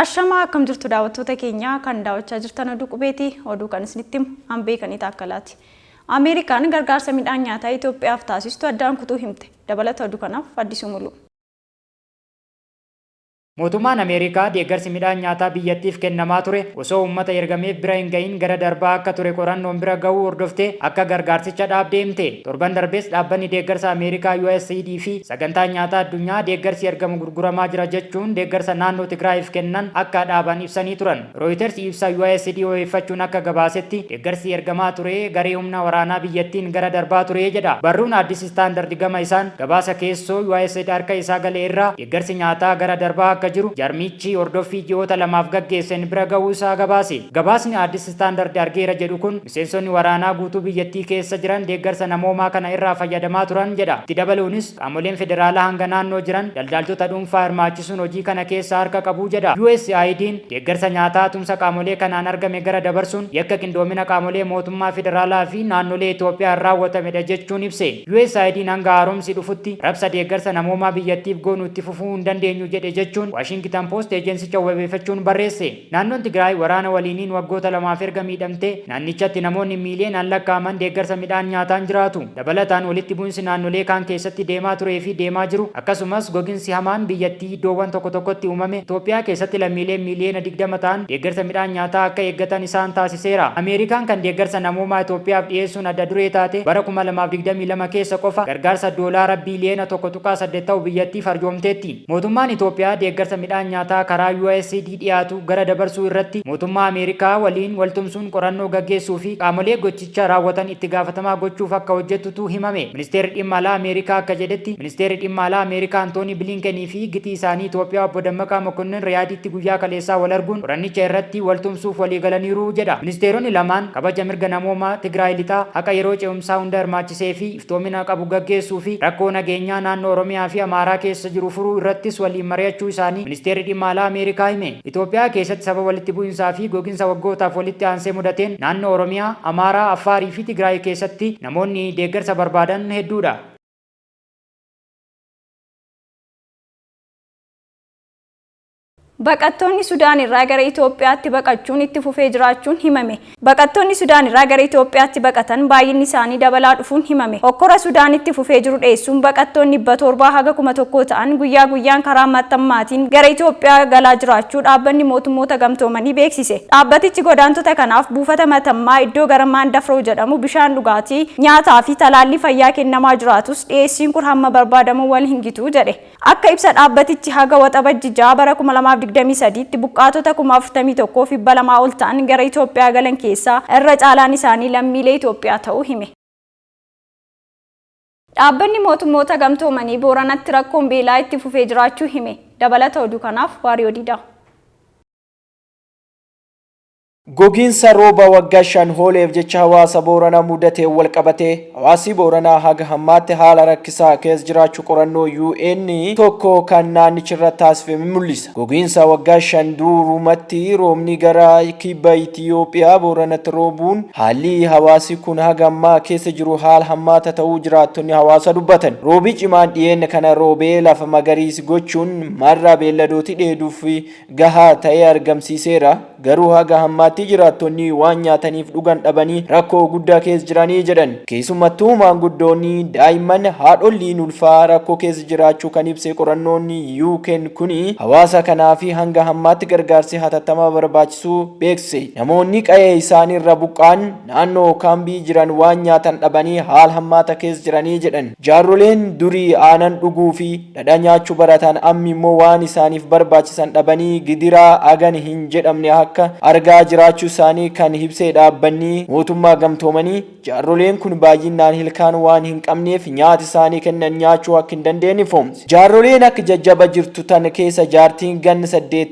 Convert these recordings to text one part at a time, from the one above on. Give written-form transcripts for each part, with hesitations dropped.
Ashama akkam jirtu daawwattoota keenya kan daawwachaa jirtan oduu qubeeti oduu kan isinitti hambee kan itaakkalaati. Ameerikaan gargaarsa midhaan nyaataa Itoophiyaaf taasistu addaan kutuu himte. Dabalata oduu kanaaf Addisuu Muluu. Mootummaan Ameerikaa deeggarsi midhaan nyaataa biyyattiif kennamaa ture osoo uummata ergameef bira hin gahin gara darbaa akka ture qorannoon bira gahuu hordoftee akka gargaarsicha dhaabdeemte. Torban darbees dhaabbanni deeggarsa Ameerikaa USAID fi sagantaa nyaataa addunyaa deeggarsi ergamu gurguramaa jira jechuun deeggarsa naannoo Tigraayiif kennan akka dhaaban ibsanii turan. Reuters ibsa USAID odeeffachuun akka gabaasetti deeggarsi ergamaa ture garee humna waraanaa biyyattiin gara darbaa ture jedha. Barruun Addis Standard gama isaan gabaasa keessoo USAID harka isaa galee irraa deeggarsi nyaataa gara darbaa akka jiru jarmichi hordoffii ji'oota lamaaf gaggeessan bira gahuu isaa gabaase. Gabaasni Addis Standard argeera jedhu kun miseensonni waraanaa guutuu biyyattii keessa jiran deeggarsa namoomaa kana irraa fayyadamaa turan jedha. Itti dabaluunis qaamoleen federaalaa hanga naannoo jiran daldaltoota dhuunfaa hirmaachisuun hojii kana keessa harka qabu jedha. USAID'n deeggarsa nyaataa tumsa qaamolee kanaan argame gara dabarsuun yakka qindoomina qaamolee mootummaa federaalaa fi naannolee Itoophiyaa raawwatamedha jechuun ibse. USAID'n hanga haaromsi dhufutti rabsa deeggarsa namoomaa biyyattiif goonuu itti fufuu hin dandeenyu jedhe jechuun Washington Post ejensicha wabeeffachuun barreesse. Naannoon Tigraay waraana waliiniin waggoota lamaaf erga miidhamte naannichatti namoonni miiliyoonaan lakkaa'aman deeggarsa midhaan nyaataan jiraatu. Dabalataan walitti bu'insi naannolee kaan keessatti deemaa turee fi deemaa jiru akkasumas gogiinsi hamaan biyyattii iddoowwan tokko tokkotti uumame Itoophiyaa keessatti lammiileen miiliyoona 20 ta'an deeggarsa midhaan nyaataa akka eeggatan isaan taasiseera. Ameerikaan kan deeggarsa namoomaa Itoophiyaaf dhiyeessuun adda duree taate bara 2022 keessa qofa gargaarsa doolaara biiliyoona 1.8 ta'u biyyattiif arjoomteetti. Mootummaan Itoophiyaa deeggarsa midhaan nyaataa karaa USAID dhiyaatu gara dabarsuu irratti mootummaa Ameerikaa waliin waltumsuun qorannoo gaggeessuu fi qaamolee gochicha raawwatan itti gaafatamaa gochuuf akka hojjettutu himame. Ministeerri dhimma alaa Ameerikaa akka jedhetti ministeerri dhimma alaa Ameerikaa Antoonii Bilinkenii fi gitii isaanii Itoophiyaa obbo Dammaqaa Mokonnin Riyaaditti guyyaa kaleessaa wal arguun qorannicha irratti waltumsuuf walii galaniiru jedha. Ministeeronni lamaan kabaja mirga namoomaa Tigraay lixaa haqa yeroo ce'umsaa hunda hirmaachisee fi iftoomina qabu gaggeessuu fi rakkoo nageenyaa naannoo Oromiyaa fi Amaaraa keessa jiru furuu irrattis waliin mari'achuu isaanii Ministeerri dhimma alaa Ameerikaa hime. Itoophiyaa keessatti sababa walitti bu'insaa fi gogiinsa waggootaaf walitti aansee mudateen naannoo Oromiyaa, Amaaraa, Affaarii fi Tigraay keessatti namoonni deeggarsa barbaadan hedduudha. Baqattoonni Sudaan irraa gara Itoophiyaatti baqachuun itti fufee jiraachuun himame. Baqattoonni Sudaan irraa gara Itoophiyaatti baqatan baay'inni isaanii dabalaa dhufuun himame. Hokkora Sudaanitti fufee jiru dheessuun baqattoonni 700 haga 1,000 ta'an guyyaa guyyaan karaa maxxammaatiin gara Itoophiyaa galaa jiraachuu dhaabbanni mootummoota gamtoomanii beeksise. Dhaabbatichi godaantota kanaaf buufata matammaa iddoo gara Maandafroo jedhamu bishaan dhugaatii, nyaataa fi talaallii fayyaa kennamaa jiraatus dhiyeessiin kun hamma barbaadamu wal hin gitu jedhe. Akka ibsa dhaabbatichi haga waxabajjii bara 2023tti buqqaatota 41,200 ol ta'an gara Itoophiyaa galan keessaa irra caalaan isaanii lammiilee Itoophiyaa ta'uu hime. Dhaabbanni mootummoota gamtoomanii Booranatti rakkoon beelaa itti fufee jiraachuu hime. Dabalata oduu kanaaf Waariyoo Diidaa. Gogiinsa rooba waggaa 5 hooleef jecha hawaasa Booranaa mudatee wal qabatee hawaasi Booranaa haga hammaatti haala rakkisaa keessa jiraachuu qorannoo UN tokko kan naannichirra taasifame mul'isa. Gogiinsa waggaa 5 duurumatti roobni gara kibba Itoophiyaa Booranatti roobuun haalli hawaasi kun haga ammaa keessa jiru haala hammaata ta'uu jiraattonni hawaasa dubbatan. Roobi cimaan dhiyeenya kana roobee lafa magariisa gochuun marra beelladooti dheeduuf gahaa ta'ee argamsiiseera. Garuu haga hammaatti jiraattonni waan nyaataniif dhugan dhabanii rakkoo guddaa keessa jiranii jedhan. Keessumattuu maanguddoonni daa'imman haadholiin ulfaa rakkoo keessa jiraachuu kan ibse qorannoonni UN kuni hawaasa kanaaf hanga hammaatti gargaarsi hatattamaa barbaachisuu beekse. Namoonni qe'ee isaanii irra buqqaan naannoo kaambii jiran waan nyaatan dhabanii haala hammaata keessa jiranii jedhan. Jaarroleen durii aanan dhuguu fi dhadhaa nyaachuu baratan amma immoo waan isaaniif barbaachisan dhabanii gidiraa agan hin jedhamne akka argaa jiraachuu isaanii kan ibsee dhaabbanni mootummaa gamtoomanii. Jaarroleen kun baay'inaan hilkaan waan hin qabneef nyaata isaanii kennan nyaachuu akka hin dandeenye foomse. Jaarroleen akka jajjaba jirtu tan keessa jaartiin ganna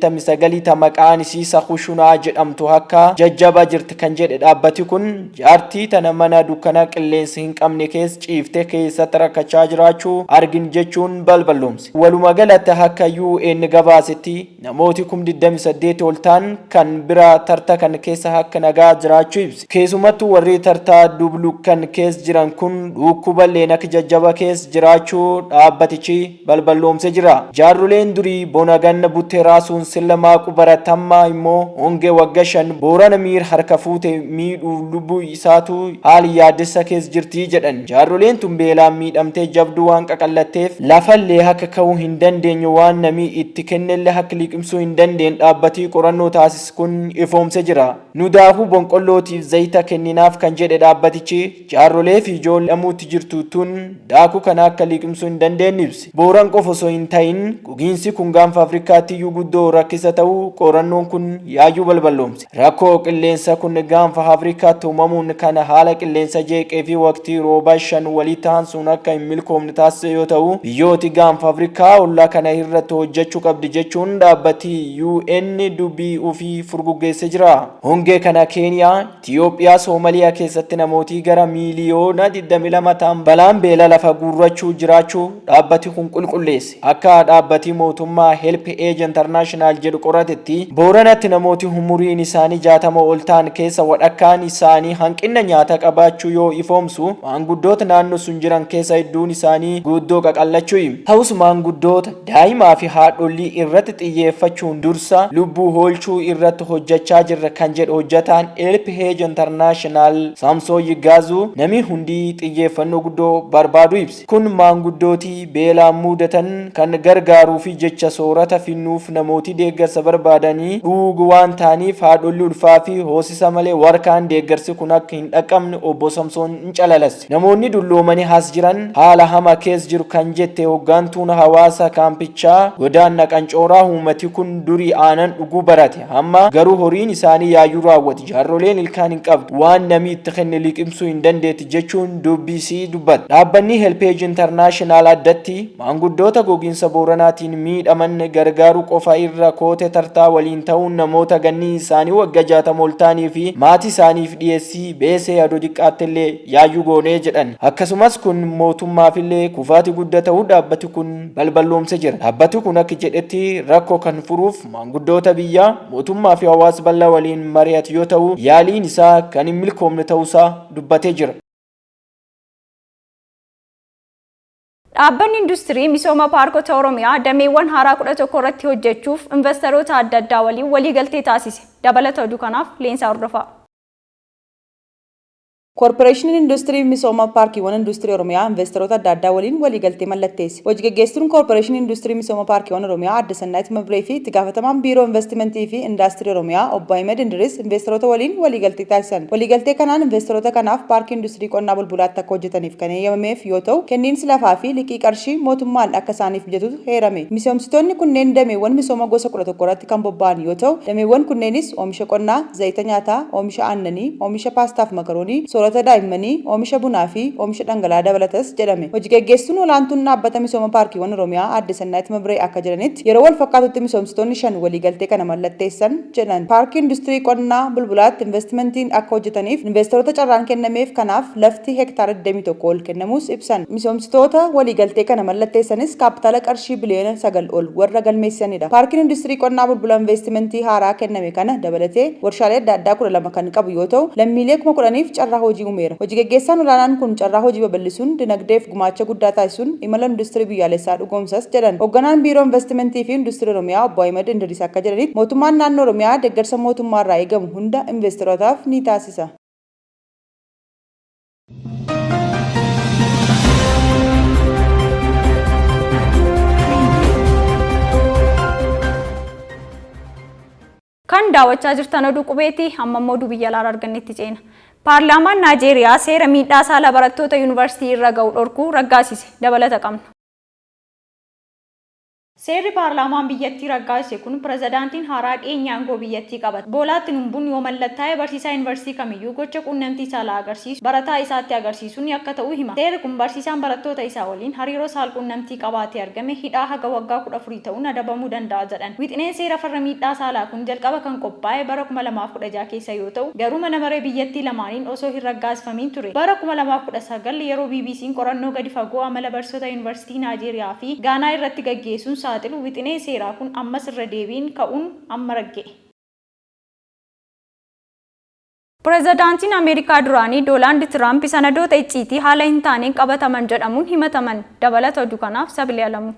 89 maqaan isii Sakushunaa jedhamtu akka jajjaba jirti kan jedhe dhaabbati kun jaartii tana mana dukkana qilleensa hin qabne keessa ciiftee keessatti rakkachaa jiraachuu argin jechuun balballoomse. Walumaa galatti akka UN gabaasetti namooti 28 ol ta'an kan bira tarta kan keessa akka nagaa jiraachuu ibse. Keessumattuu warri tartaa dubluqqan keessa jiran kun dhukkuballeen akka jajjaba keessa jiraachuu dhaabbatichi balballoomsee jira. Jaarroleen durii bona ganna buttee raasuun sillamaa qubaratammaa immoo hongee waggaa 5 Boorana miir harka fuute miidhuu lubbuu isaatu haali yaaddessa keessa jirti jedhan. Jaarroleen tun beelaan miidhamtee jabduu waan qaqallatteef lafallee akka ka'uu hin dandeenye waan namni itti kennellee akka liqimsuu hin dandeenye dhaabbatii qorannoo taasisu kun ifoomsee jira. Nu daakuu bonqollootiif zayita kenninaaf kan jedhe dhaabbatichi jaarrolee fi ijoollee dhamuutti jirtu tun daakuu kana akka liqimsuu hin dandeenye ibse. Booran qofa osoo hin ta'in gogiinsi kun gaanfa Afrikaatti iyyuu guddoo rakkisa ta'uu qorannoon kun yaayyuu balballoomse. Rakkoo qilleensa kun gaanfa Afrikaatti uumamuun kana haala qilleensa jeeqee fi waqtii roobaa 5 walii ta'an sun akka hin milkoomne taasise yoo ta'u biyyooti gaanfa Afrikaa ollaa kana irratti hojjechuu qabdi jechuun dhaabbatii UN dubbii ofii furguggeessee jira. Hongee kana Keeniyaa, Itiyoophiyaa, Soomaliyaa keessatti namooti gara miiliyoona 22 ta'an balaan beela lafa guurrachuu jiraachuu dhaabbati kun qulqulleesse. Akka dhaabbatii mootummaa Help Age International jedhu qoratetti Booranatti namooti umuriin isaanii 60 ol ta'an keessa walakkaan isaanii hanqina nyaata qabaachuu yoo ifoomsu maanguddoota naannoo sun jiran keessa hedduun isaanii guddoo qaqallachuu hima. Ta'us maanguddoota daa'imaa fi haadholii irratti xiyyeeffachuun dursa lubbuu oolchuu irratti hojjechaa jirra kan jedhu hojjetaan Help Age International Samsoo Yigaazu namni hundi xiyyeeffannoo guddoo barbaadu ibse. Kun maanguddootii beelaan mudatan kan gargaaruu fi jecha soorata finnuuf namooti deeggarsa barbaadanii dhugu waan ta'aniif haadholii ulfaa fi hoosisa malee warkaan deeggarsi kun akka hin dhaqqabne obbo Samsoon hin calalasse. Namoonni dulloomanii as jiran haala hamaa keessa jiru kan jette hoggantuun hawaasa kaampichaa godaanna qancooraa uummati kun durii aanan dhuguu barate amma garuu horiin isaanii yaayyuu raawwate. Jaarroleen ilkaan hin qabdu waan namni itti kenne liqimsuu hin dandeetti jechuun dubbisii dubbata. Dhaabbanni Help Age International addatti maanguddoota gogiinsa Booranaatiin miidhaman gargaaruu qofa irra koote tartaa waliin ta'uun namoota ganni isaanii waggaa 60 ol ta'anii fi maatii isaaniif dhiyeessii beesee adoo xiqqaattillee yaayyuu goonee jedhan. Akkasumas kun mootummaafillee kufaati guddaa ta'uu dhaabbati kun balballoomsee jira. Dhaabbati kun akka jedhetti rakkoo kan furuuf maanguddoota biyyaa mootummaa fi hawaasa bal'aa waliin mari'atu yoo ta'u yaaliin isaa kan hin milkoomne ta'uusaa dubbatee jira. Dhaabbanni industirii misooma paarkota Oromiyaa dameewwan haaraa 11 irratti hojjechuuf investoroota adda addaa waliin waliigaltee taasise. Dabalata oduu kanaaf Leensaa hordofaa. Corporation Industry Misoma Parkiiwwan Industirii Oromiyaa investoroota adda addaa waliin waliigaltee mallatteesse. Hojii gaggeessituun Corporation Industry Misoma Parkiiwwan Oromiyaa Aadde Sannaayit Mabree fi itti gaafatamaan Biiroo Investimentii fi Indaastirii Oromiyaa Obbo Ahmed Indiris investoroota waliin waliigaltee taasisan. Waliigaltee kanaan investoroota kanaaf paarkii industirii qonnaa bulbulaatti akka hojjetaniif kan eeyyamameef yoo ta'u, kenniinsi lafaa fi liqii qarshii mootummaan akka isaaniif mijatutu heerame. Misoomsitoonni kunneen dameewwan misooma gosa 11 irratti kan bobba'an yoo ta'u, dameewwan kunneenis oomisha qonnaa, zayita nyaataa, oomisha aannanii, oomisha paastaa fi makaroonii, soorata daa'immanii, oomisha bunaa fi oomisha dhangala'aa dabalatas jedhame. Hojii gaggeessituun olaantuun dhaabbata misooma paarkiiwwan Oromiyaa Aadde Sannaayit Mabree akka jedhanitti yeroo wal fakkaatutti misoomsitoonni 5 waliigaltee kana mallatteessan jedhan. Paarkii industirii qonnaa bulbulaatti investimentiin akka hojjetaniif investoroota carraan kennameef kanaaf lafti hektaara 21 ol kennamuus ibsan. Misoomsitoota waliigaltee kana mallatteessanis kaapitaala qarshii biliyoona 9 ol warra galmeessisanidha. Paarkiin industirii qonnaa bulbula investimentii haaraa kenname kana dabalatee warshaalee adda addaa 12 kan qabu yoo ta'u, lammiilee 10,000f carraa hojii uumeera. Hojii gaggeessaan olaanaan kun carraa hojii babal'isuun dinagdeef gumaacha guddaa taasisuun imala industirii biyyaalessaa dhugoomsas jedhan. Hoogganaan Biiroo Investimentii fi Industirii Oromiyaa Obbo Ahmed Indiris akka jedhanitti mootummaan naannoo Oromiyaa deeggarsa mootummaarraa eegamu hunda investorootaaf ni taasisa. Kan daawwachaa jirtan oduu qubeetii amma immoo oduu biyya alaa argannetti ceena. Paarlaamaan Naajeeriyaa seera miidhaa saala barattoota yuunivarsiitii irra ga'u dhorkuu raggaasise. Dabalata qabna. Seerri paarlaamaan biyyattii raggaasise kun pirezidaantiin haaraa dhiyeenya aangoo biyyattii qabate. Boolaa Tinubuun yoo mallattaa'e barsiisaa yuunivarsiitii kamiyyuu gocha quunnamtii saalaa agarsiisu barataa isaatti agarsiisuun akka ta'u hima. Seerri kun barsiisaan barattoota isaa waliin hariiroo saal quunnamtii qabaatee argame hidhaa haga waggaa 14 ta'uun adabamuu danda'a jedhan. Wixineen seera farra miidhaa saalaa kun jalqaba kan qophaa'e bara 2016 keessa yoo ta'u, garuu mana maree biyyattii lamaaniin osoo hin raggaasifamin ture. Bara 2019 yeroo BBC'n qorannoo gadi fagoo amala barsiisota yuunivarsiitii Naajeeriyaa fi Gaanaa irratti gaggeessuun saaxilu wixinee seeraa kun ammas irra deebiin ka'uun amma ragga'e. Pireezidaantiin Ameerikaa duraanii Doonaald Tiraamp sanadoota icciitii haala hin taaneen qabataman jedhamuun himataman. Dabalata oduu kanaaf Sabilii Alamuu.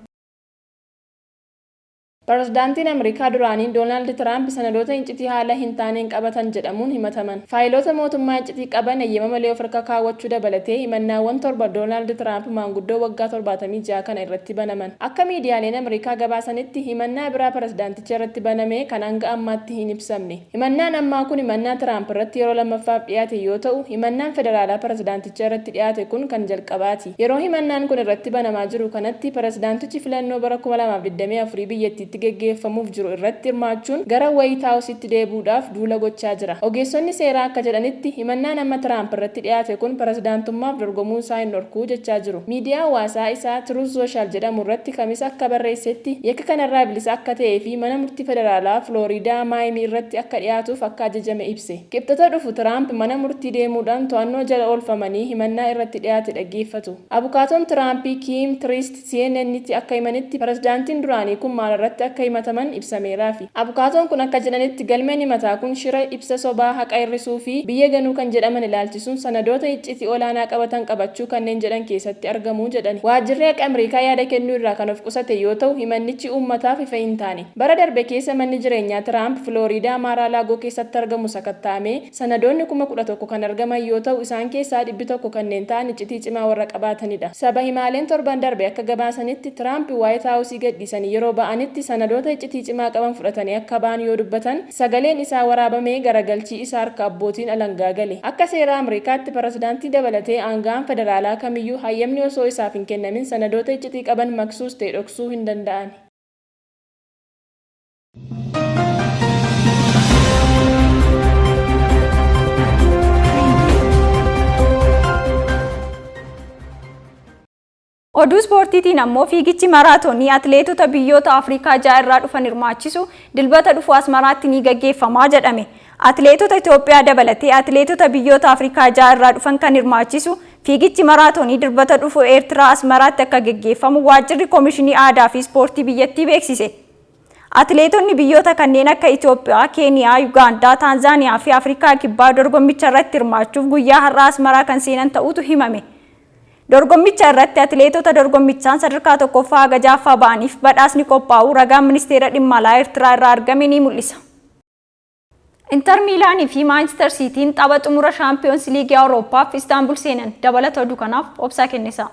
Pireezidaantiin Ameerikaa duraanii Doonaald Tiraamp sanadoota icciitii haala hin taaneen qabatan jedhamuun himataman. Faayiloota mootummaa icciitii qaban eeyyama malee of harka kaawwachuu dabalatee himannaawwan torba Doonaald Tiraamp maanguddoo waggaa 76 kana irratti banaman. Akka miidiyaaleen Ameerikaa gabaasanitti himannaa biraa pireezidaanticha irratti baname kan hanga ammaatti hin ibsamne. Himannaan ammaa kun himannaa Tiraamp irratti yeroo lammaffaaf dhiyaate yoo ta'u, himannaan federaalaa pireezidaanticha irratti dhiyaate kun kan jalqabaati. Yeroo himannaan kun irratti banamaa jiru kanatti pireezidaantichi filannoo bara 2024 biyyattii geggeeffamuuf jiru irratti hirmaachuun gara White House-tti deebuudhaaf duula gochaa jira. Ogeessonni seeraa akka jedhanitti himannaan amma Tiraamp irratti dhiyaate kun pireezidaantummaaf dorgomuu isaa hin dhorkuu jechaa jiru. Miidiyaa hawaasaa isaa Truth Social jedhamu irratti kamisa akka barreessetti yakka kanarraa bilisa akka ta'ee fi mana murtii federaalaa Floriidaa Maayimii irratti akka dhiyaatuuf akka ajajame ibse. Qibxata dhufu Tiraamp mana murtii deemuudhaan to'annoo jala oolfamanii himannaa irratti dhiyaate dhaggeeffatu. Abukaatoon Tiraampii Kim Trist CNN'tti akka himanitti pireezidaantiin duraanii kun maal irratti akka himataman ibsameeraafi. Abukaatoon kun akka jedhanitti galmeen himataa kun shira ibsa sobaa haqa hir'isuu fi biyya ganuu kan jedhaman ilaalchisuun sanadoota icciitii olaanaa qabatan qabachuu kanneen jedhan keessatti argamuu jedhani. Waajjirri haqa Ameerikaa yaada kennuu irraa kan of qusate yoo ta'u, himannichi uummataaf ifa hin taane. Bara darbe keessa manni jireenyaa Tiraamp Floriidaa Maaraalaagoo keessatti argamu sakattaa'ame sanadoonni 11,000 kan argaman yoo ta'u, isaan keessaa 100 kanneen ta'an icciitii cimaa warra qabaatanidha. Saba himaaleen torban darbe akka gabaasanitti Tiraamp White House gadhiisanii yeroo ba'anitti sanadoota icciitii cimaa qaban fudhatanii akka ba'an yoo dubbatan sagaleen isaa waraabamee garagalchii isaa harka abbootiin alangaa gale. Akka seera Ameerikaatti pireezidaantii dabalatee aangaan federaalaa kamiyyuu hayyamni osoo isaaf hin kennamin sanadoota icciitii qaban maksuus ta'e dhoksuu hin danda'an. Oduu ispoortiitiin ammoo fiigichi maraatoonii atileetota biyyoota Afrikaa 6 irraa dhufan hirmaachisu dilbata dhufu Asmaraatti ni gaggeeffamaa jedhame. Atileetota Itoophiyaa dabalatee atileetota biyyoota Afrikaa 6 irraa dhufan kan hirmaachisu fiigichi maraatoonii dilbata dhufu Eertiraa Asmaraatti akka gaggeeffamu waajjirri Koomishinii Aadaa fi Ispoortii biyyattii beeksise. Atileetonni biyyoota kanneen akka Itoophiyaa, Keeniyaa, Yugaandaa, Taanzaaniyaa fi Afrikaa Kibbaa dorgommicha irratti hirmaachuuf guyyaa har'aa Asmaraa kan seenan ta'utu himame. Dorgommicha irratti atileetota dorgommichaan sadarkaa tokkoffaa haga jaaffaa ba'aniif badhaasni qophaa'u ragaan ministeera dhimma alaa Eertiraa irraa argame ni mul'isa. Inter Miilaanii fi Maanchister Siitiin tapha xumura Shaampiyoons Liigii Awurooppaaf Istaanbul seenan. Dabalata oduu kanaaf obsaa kennisaa.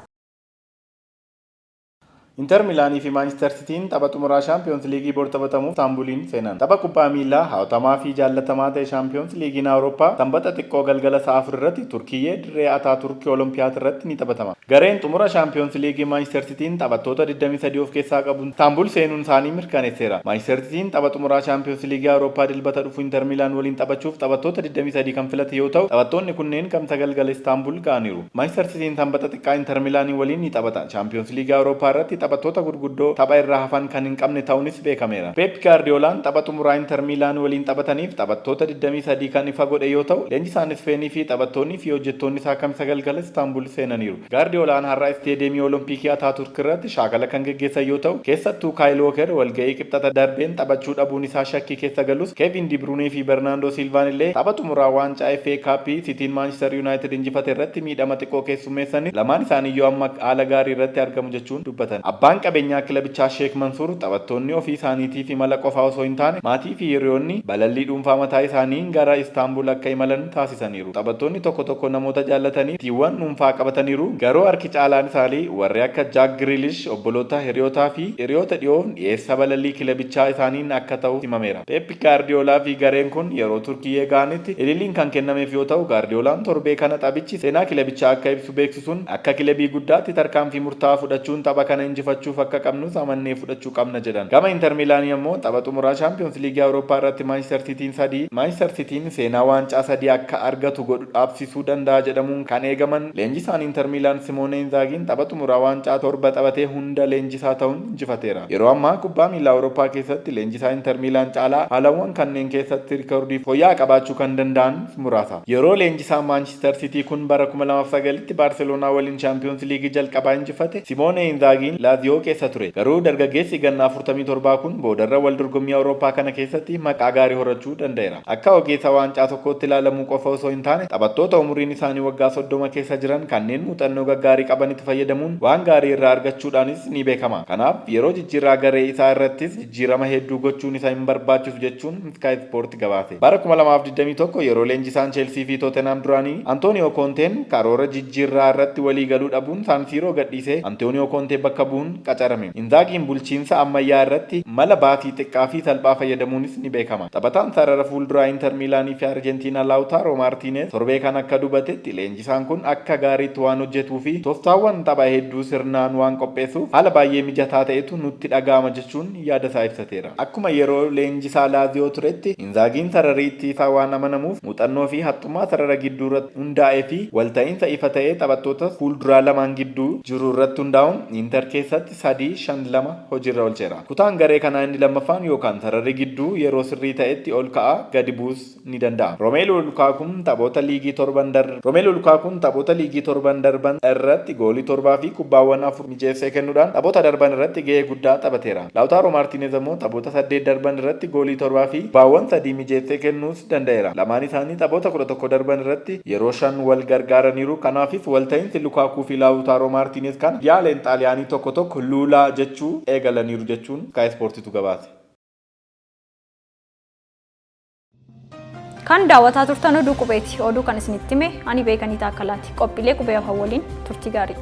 Inter Milaanii fi Manchester Cityin tapha xumuraa Champions League bor taphatamuuf Istaanbuliin seenan. Tapha kubbaa miilaa hawwatamaa fi jaallatamaa ta'e Champions League'n Awurooppaa sanbata xiqqoo galgala sa'a 4 irratti Turkiyyee dirree Ataaturk Olimpiyaat irratti ni taphatama. Gareen xumura Champions League Manchester Cityin taphattoota 23 of keessaa qabu Istaanbul seenuun isaanii mirkaneesseera. Manchester Cityin tapha xumuraa Champions League Awurooppaa dilbata dhufu Inter Milaan waliin taphachuuf taphattoota 23 kan filate yoo ta'u, taphattoonni kunneen kamsa galgala Istaanbul ga'aniiru. Manchester Cityin sanbata xiqqaa Inter Milaanii waliin ni taphata. Champions League Awurooppaa irratti taphattoota gurguddoo tapha irraa hafan kan hin qabne ta'uunis beekameera. Pep Guardiolaan tapha xumuraa Inter Milaan waliin taphataniif taphattoota 23 kan ifa godhe yoo ta'u, leenjisaan Ispeenii fi taphattoonni fi hojjettoonni isaa kamsa galgala Istaanbul seenaniiru. Guardiolaan har'a isteediyeemii Olompikii Ataaturk irratti shaakala kan geggeessan yoo ta'u, keessattuu Kaayil Wooker walga'ii qibxata darbeen taphachuu dhabuun isaa shakkii keessa galus Kevin De Bruyne fi Bernardo Silvaan illee tapha xumuraa waancaa FA Cup Cityin Manchester United injifate irratti miidhama xiqqoo keessummeessanii lamaan isaanii yoo amma haala gaarii irratti argamu jechuun dubbatan. Abbaan qabeenyaa kilabichaa Sheek Mansuur taphattoonni ofii isaaniitii fi mala qofaa osoo hin taane maatii fi hiriyoonni balallii dhuunfaa mataa isaanii gara Istaanbul akka imalan taasisaniiru. Taphattoonni tokko tokko namoota jaallatanii tiiwwan dhuunfaa qabataniiru. Garuu harki caalaan isaanii warri akka Jack Grealish obboloota hiriyootaa fi hiriyoota dhiyoon dhiyeessa balallii kilabichaa isaaniin akka ta'u himameera. Pep Guardiolaa fi gareen kun yeroo Turkiyyee ga'anitti ililiin kan kennameef yoo ta'u, Guardiolaan torbee kana taphichi seenaa kilabichaa akka ibsu beeksisuun akka kilabii guddaatti tarkaanfii murtaa'aa fudhachuun tapha kana injifachuuf akka qabnus amannee fudhachuu qabna jedhan. Gama Inter Milaanii immoo tapha xumuraa Champions League Awurooppaa irratti Manchester Cityin seenaa waancaa 3 akka argatu godhu dhaabsisuu danda'a jedhamuun kan eegaman leenjisaan Inter Milaan Simone Inzaghiin tapha xumuraa waancaa 7 taphatee hunda leenjisaa ta'uun injifateera. Yeroo ammaa kubbaa miilaa Awurooppaa keessatti leenjisaa Inter Milaan caalaa haalawwan kanneen keessatti rikoordii fooyya'aa qabaachuu kan danda'an muraasa. Yeroo leenjisaa Manchester City kun bara 2009tti Barcelona waliin Champions League jalqabaa injifate Simone Inzaghiin Laaziyoo keessa ture. Garuu dargaggeessi ganna 47 kun boodarra wal dorgommii Awurooppaa kana keessatti maqaa gaarii horachuu danda'eera. Akka ogeessa waancaa tokkotti ilaalamuu qofa osoo hin taane taphattoota umuriin isaanii waggaa 30 keessa jiran kanneen muuxannoo gaggaarii qabanitti fayyadamuun waan gaarii irraa argachuudhaanis ni beekama. Kanaaf yeroo jijjiirraa garee isaa irrattis jijjiirama hedduu gochuun isaa hin barbaachisu jechuun Sky Sport gabaase. Bara 2021 yeroo leenjisaan Chelsea fi Tottenham duraanii Antonio Conteen karoora jijjiirraa irratti walii galuu dhabuun San Siro gadhiisee Antonio Conte bakka bu'uun qacarame. Inzaagiin bulchiinsa ammayyaa irratti mala baasii xiqqaa fi salphaa fayyadamuunis ni beekama. Taphataan sarara fuulduraa Inter Milaanii fi Argentina Lautaro Martinez torbee kan akka dubatetti leenjisaan kun akka gaariitti waan hojjetuu fi tooftaawwan tapha hedduu sirnaan waan qopheessuuf haala baay'ee mijataa ta'etu nutti dhaga'ama jechuun yaada isaa ibsateera. Akkuma yeroo leenjisaa Laaziyoo turetti Inzaagiin sarariitti isaa waan amanamuuf muuxannoo fi haxxummaa sarara gidduu irratti hundaa'ee fi walta'iinsa ifa ta'ee taphattoota fuulduraa lamaan gidduu jiru irratti hundaa'uun Inter keessatti 3-5-2 hojiirra oolcheera. Kutaan garee kanaa inni lammaffaan yookaan sararri gidduu yeroo sirrii ta'etti ol ka'aa gadi buus ni danda'a. Romelu Lukakuun taphoota liigii torban darban irratti goolii 7 fi kubbaawwan 4 mijeessee kennuudhaan taphoota darban irratti gahee guddaa taphateera. Lautaro Martinez immoo taphoota 8 darban irratti goolii 7 fi kubbaawwan 3 mijeessee kennuus danda'eera. Lamaan isaanii taphoota 11 darban irratti yeroo 5 wal gargaaraniiru. Kanaafis walta'iinsi Lukakuu fi Lautaro Martinez kana yaaleen xaaliyaanii tokko luulaa jechuu eegalaniiru jechuun Sky Sportitu gabaase. Kan daawwataa turtan oduu qubeeti. Oduu kan isinitti hime ani beekanii taakkalaati. Qophiilee qubee afaan waliin turtii gaarii.